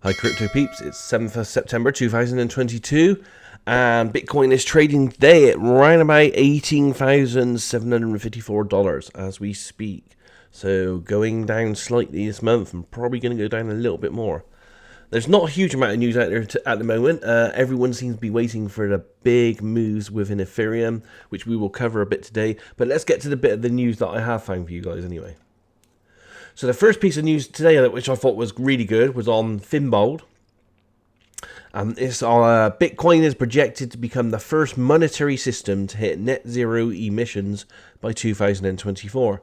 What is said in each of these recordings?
Hi Crypto Peeps, it's 7th of September 2022 and Bitcoin is trading today at right about $18,754 as we speak. So going down slightly this month and probably going to go down a little bit more. There's not a huge amount of news out there at the moment. Everyone seems to be waiting for the big moves within Ethereum, which we will cover a bit today. But let's get to the bit of the news that I have found for you guys anyway. So the first piece of news today, which I thought was really good, was on Finbold. Bitcoin is projected to become the first monetary system to hit net zero emissions by 2024.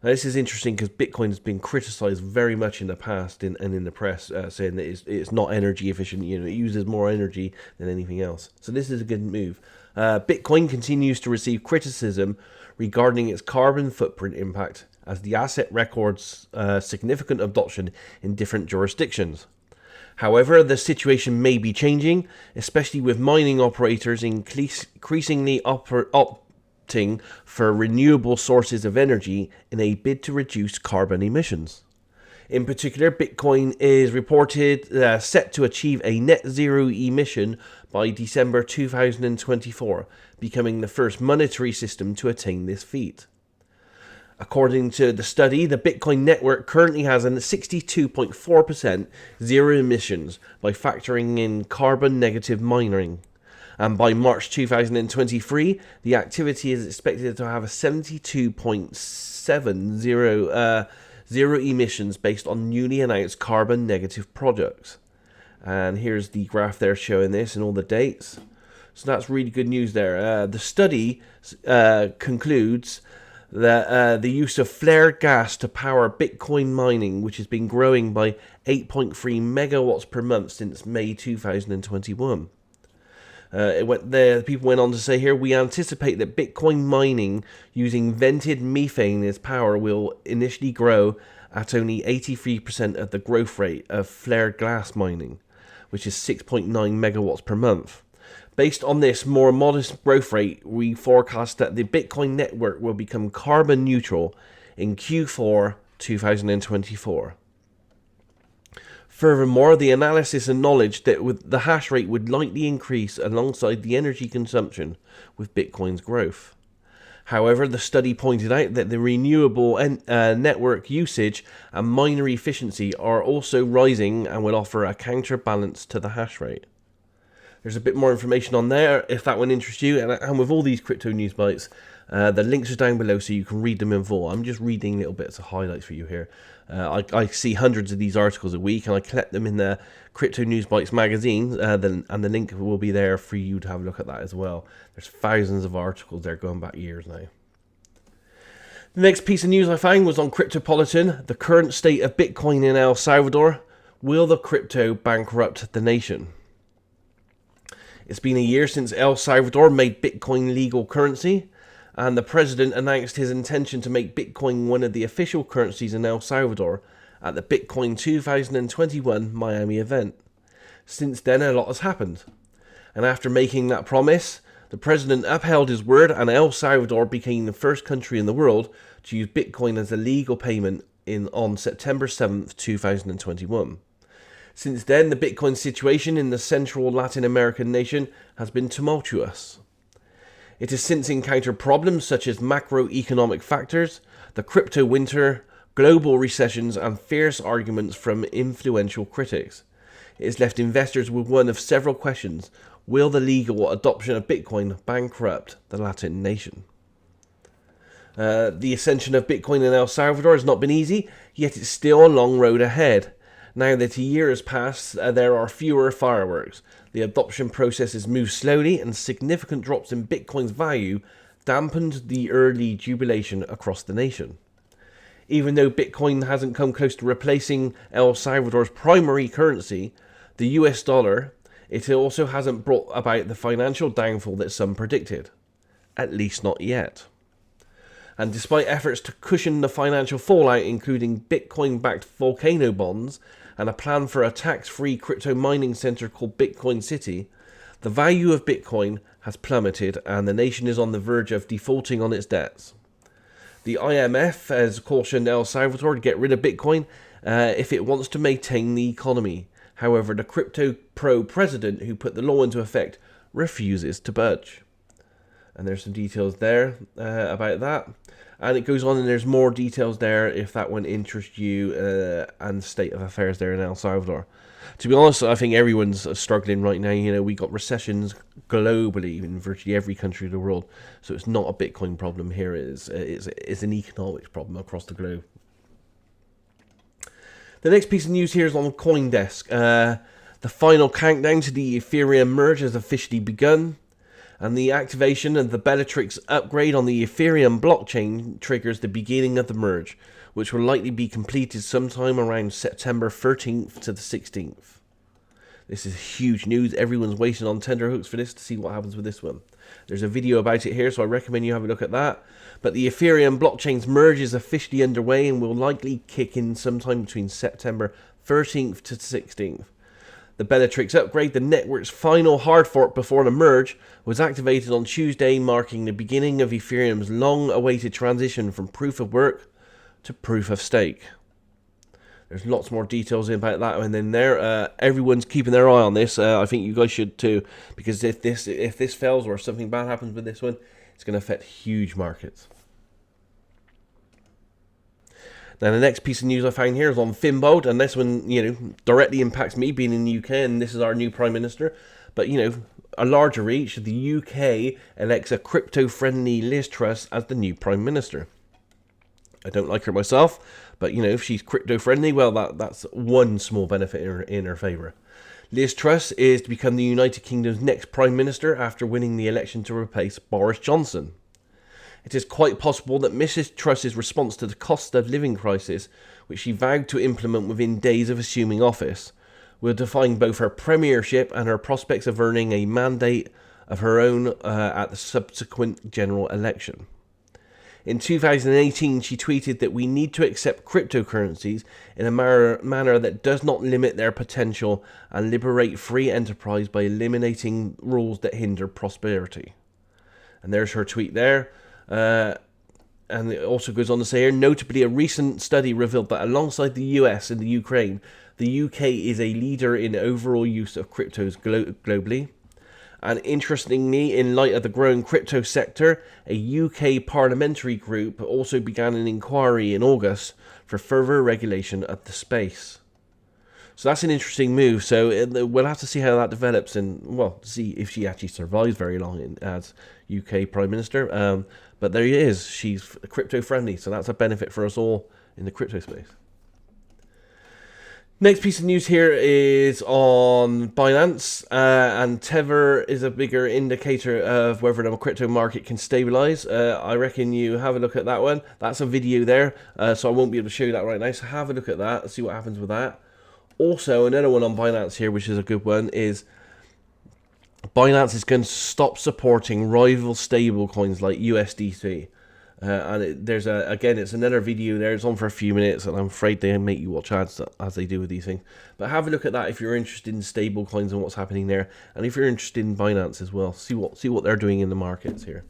Now, this is interesting because Bitcoin has been criticized very much in the past and in the press, saying that it's not energy efficient. It uses more energy than anything else. So this is a good move. Bitcoin continues to receive criticism regarding its carbon footprint impact, as the asset records significant adoption in different jurisdictions. However, the situation may be changing, especially with mining operators increasingly opting for renewable sources of energy in a bid to reduce carbon emissions. In particular, Bitcoin is reported set to achieve a net zero emission by December 2024, becoming the first monetary system to attain this feat. According to the study, the Bitcoin network currently has a 62.4% zero emissions by factoring in carbon negative mining. And by March 2023, the activity is expected to have a 72.70 zero emissions based on newly announced carbon negative projects. And here's the graph there showing this and all the dates. So that's really good news there. The study concludes that the use of flared gas to power Bitcoin mining, which has been growing by 8.3 megawatts per month since May 2021. People went on to say here, we anticipate that Bitcoin mining using vented methane as power will initially grow at only 83% of the growth rate of flared gas mining, which is 6.9 megawatts per month. Based on this more modest growth rate, we forecast that the Bitcoin network will become carbon neutral in Q4 2024. Furthermore, the analysis acknowledged that the hash rate would likely increase alongside the energy consumption with Bitcoin's growth. However, the study pointed out that the renewable network usage and miner efficiency are also rising and will offer a counterbalance to the hash rate. There's a bit more information on there if that one interests you. And with all these crypto news bites, the links are down below so you can read them in full. I'm just reading little bits of highlights for you here. I see hundreds of these articles a week and I collect them in the Crypto News Bites magazine. And the link will be there for you to have a look at that as well. There's thousands of articles there going back years now. The next piece of news I found was on Cryptopolitan, the current state of Bitcoin in El Salvador. Will the crypto bankrupt the nation? It's been a year since El Salvador made Bitcoin legal currency, and the president announced his intention to make Bitcoin one of the official currencies in El Salvador at the Bitcoin 2021 Miami event. Since then, a lot has happened. And after making that promise, the president upheld his word and El Salvador became the first country in the world to use Bitcoin as a legal payment on September 7th, 2021. Since then, the Bitcoin situation in the central Latin American nation has been tumultuous. It has since encountered problems such as macroeconomic factors, the crypto winter, global recessions, and fierce arguments from influential critics. It has left investors with one of several questions. Will the legal adoption of Bitcoin bankrupt the Latin nation? The ascension of Bitcoin in El Salvador has not been easy, yet it's still a long road ahead. Now that a year has passed, there are fewer fireworks. The adoption process has moved slowly, and significant drops in Bitcoin's value dampened the early jubilation across the nation. Even though Bitcoin hasn't come close to replacing El Salvador's primary currency, the US dollar, it also hasn't brought about the financial downfall that some predicted. At least not yet. And despite efforts to cushion the financial fallout, including Bitcoin-backed volcano bonds and a plan for a tax-free crypto mining center called Bitcoin City, the value of Bitcoin has plummeted and the nation is on the verge of defaulting on its debts. The IMF has cautioned El Salvador to get rid of Bitcoin if it wants to maintain the economy, However, the Crypto Pro president who put the law into effect refuses to budge. And there's some details there about that. And it goes on, and there's more details there if that one interests you, and the state of affairs there in El Salvador. To be honest, I think everyone's struggling right now. You know, we got recessions globally in virtually every country of the world. So it's not a Bitcoin problem here. It's an economics problem across the globe. The next piece of news here is on CoinDesk. The final countdown to the Ethereum Merge has officially begun. And the activation of the Bellatrix upgrade on the Ethereum blockchain triggers the beginning of the merge, which will likely be completed sometime around September 13th to the 16th. This is huge news. Everyone's waiting on tenterhooks for this to see what happens with this one. There's a video about it here, so I recommend you have a look at that. But the Ethereum blockchain's merge is officially underway and will likely kick in sometime between September 13th to 16th. The Bellatrix upgrade, the network's final hard fork before the merge, was activated on Tuesday, marking the beginning of Ethereum's long-awaited transition from proof of work to proof of stake. There's lots more details about that and then there. Everyone's keeping their eye on this. I think you guys should too, because if this fails or something bad happens with this one, it's going to affect huge markets. Now, the next piece of news I found here is on Finbold, and this one, directly impacts me being in the UK, and this is our new Prime Minister. But, a larger reach, the UK elects a crypto-friendly Liz Truss as the new Prime Minister. I don't like her myself, but, if she's crypto-friendly, well, that's one small benefit in her favour. Liz Truss is to become the United Kingdom's next Prime Minister after winning the election to replace Boris Johnson. It is quite possible that Mrs. Truss's response to the cost of living crisis, which she vowed to implement within days of assuming office, will define both her premiership and her prospects of earning a mandate of her own at the subsequent general election. In 2018, she tweeted that we need to accept cryptocurrencies in a manner that does not limit their potential and liberate free enterprise by eliminating rules that hinder prosperity. And there's her tweet there. And it also goes on to say here, notably a recent study revealed that alongside the US and the Ukraine, the UK is a leader in overall use of cryptos globally. And interestingly, in light of the growing crypto sector, a UK parliamentary group also began an inquiry in August for further regulation of the space. So that's an interesting move. So we'll have to see how that develops and, well, see if she actually survives very long as UK Prime Minister. But there he is. She's crypto friendly. So that's a benefit for us all in the crypto space. Next piece of news here is on Binance. And Tether is a bigger indicator of whether the crypto market can stabilize. I reckon you have a look at that one. That's a video there. So I won't be able to show you that right now. So have a look at that and see what happens with that. Also, another one on Binance here, which is a good one, is Binance is going to stop supporting rival stablecoins like USDC. There's it's another video there. It's on for a few minutes, and I'm afraid they make you watch ads as they do with these things. But have a look at that if you're interested in stablecoins and what's happening there, and if you're interested in Binance as well. See what they're doing in the markets here.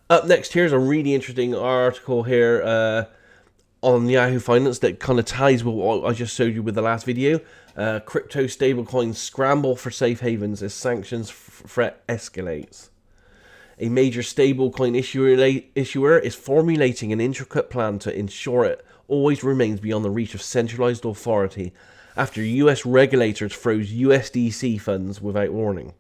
Up next, here's a really interesting article here. On Yahoo Finance that kind of ties with what I just showed you with the last video. Crypto stablecoins scramble for safe havens as sanctions threat escalates. A major stablecoin issuer is formulating an intricate plan to ensure it always remains beyond the reach of centralized authority after US regulators froze USDC funds without warning.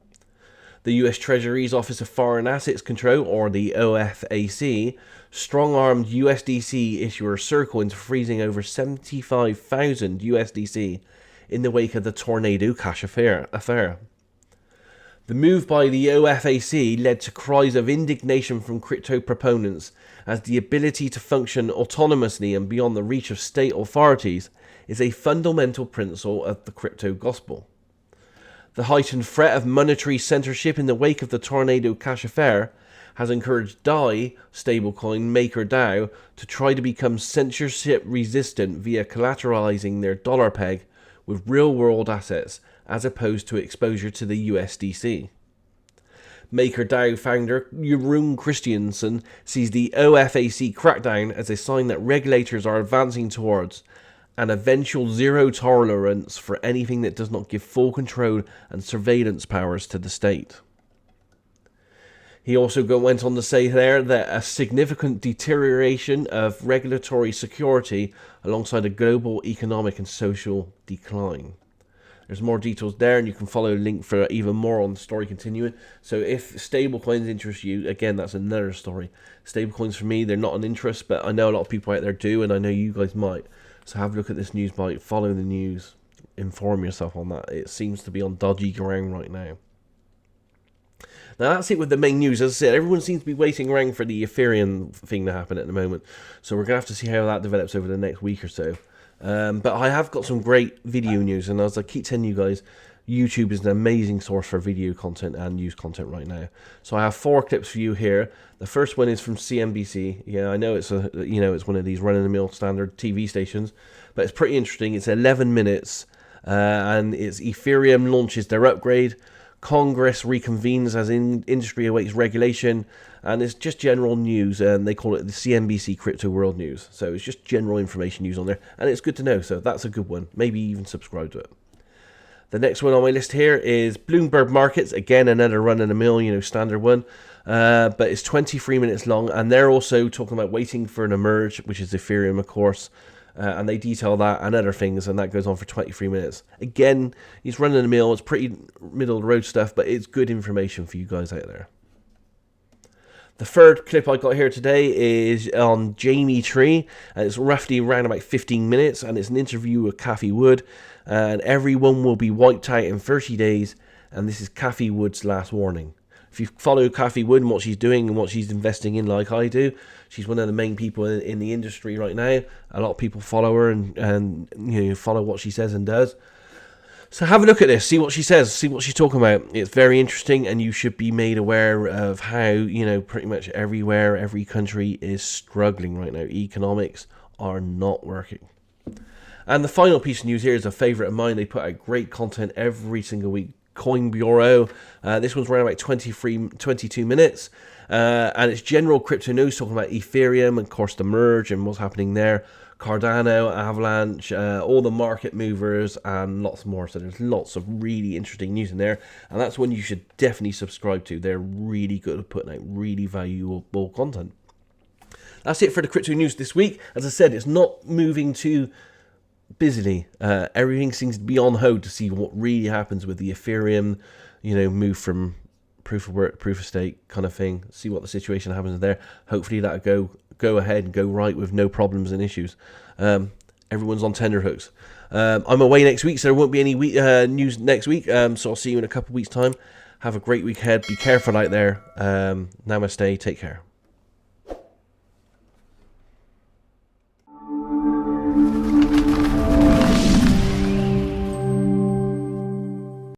The US Treasury's Office of Foreign Assets Control, or the OFAC, strong-armed USDC issuer Circle into freezing over 75,000 USDC in the wake of the Tornado Cash affair. The move by the OFAC led to cries of indignation from crypto proponents, as the ability to function autonomously and beyond the reach of state authorities is a fundamental principle of the crypto gospel. The heightened threat of monetary censorship in the wake of the Tornado Cash affair has encouraged DAI, stablecoin maker DAO, to try to become censorship resistant via collateralizing their dollar peg with real-world assets as opposed to exposure to the USDC. MakerDAO founder Jeroen Christiansen sees the OFAC crackdown as a sign that regulators are advancing towards and eventual zero tolerance for anything that does not give full control and surveillance powers to the state. He also went on to say there that a significant deterioration of regulatory security alongside a global economic and social decline. There's more details there, and you can follow a link for even more on the story continuing. So if stablecoins interest you, again, that's another story. Stablecoins for me, they're not an interest, but I know a lot of people out there do, and I know you guys might. So have a look at this news bite, follow the news, inform yourself on that. It seems to be on dodgy ground right now. Now that's it with the main news. As I said, everyone seems to be waiting around for the Ethereum thing to happen at the moment. So we're going to have to see how that develops over the next week or so. But I have got some great video news. And as I keep telling you guys, YouTube is an amazing source for video content and news content right now. So I have 4 clips for you here. The first one is from CNBC. Yeah, I know it's it's one of these run-of-the-mill standard TV stations. But it's pretty interesting. It's 11 minutes. And it's Ethereum launches their upgrade. Congress reconvenes as industry awaits regulation, and it's just general news, and they call it the CNBC Crypto World News. So it's just general information news on there, and it's good to know, so that's a good one. Maybe even subscribe to it. The next one on my list here is Bloomberg Markets, again another run-of-the-mill, standard one, but it's 23 minutes long, and they're also talking about waiting for an Merge, which is Ethereum, of course. And they detail that and other things, and that goes on for 23 minutes. Again, he's running the mill. It's pretty middle of the road stuff, but it's good information for you guys out there. The third clip I got here today is on Jamie Tree, and it's roughly around about 15 minutes, and it's an interview with Cathie Wood, and everyone will be wiped out in 30 days, and this is Cathie Wood's last warning. If you follow Cathie Wood and what she's doing and what she's investing in like I do, she's one of the main people in the industry right now. A lot of people follow her and follow what she says and does. So have a look at this, see what she says, see what she's talking about. It's very interesting, and you should be made aware of how, pretty much everywhere, every country is struggling right now. Economics are not working. And the final piece of news here is a favourite of mine. They put out great content every single week. Coin Bureau. This one's around about 22 minutes. And it's general crypto news talking about Ethereum and, of course, the merge and what's happening there. Cardano, Avalanche, all the market movers and lots more. So there's lots of really interesting news in there. And that's one you should definitely subscribe to. They're really good at putting out really valuable content. That's it for the crypto news this week. As I said, it's not moving too busily. Everything seems to be on hold to see what really happens with the Ethereum, move from proof of work, proof of stake kind of thing. See what the situation happens there. Hopefully that'll go ahead and go right with no problems and issues. Everyone's on tenterhooks. I'm away next week, so there won't be any news next week. So I'll see you in a couple of weeks' time. Have a great week ahead. Be careful out there. Namaste. Take care.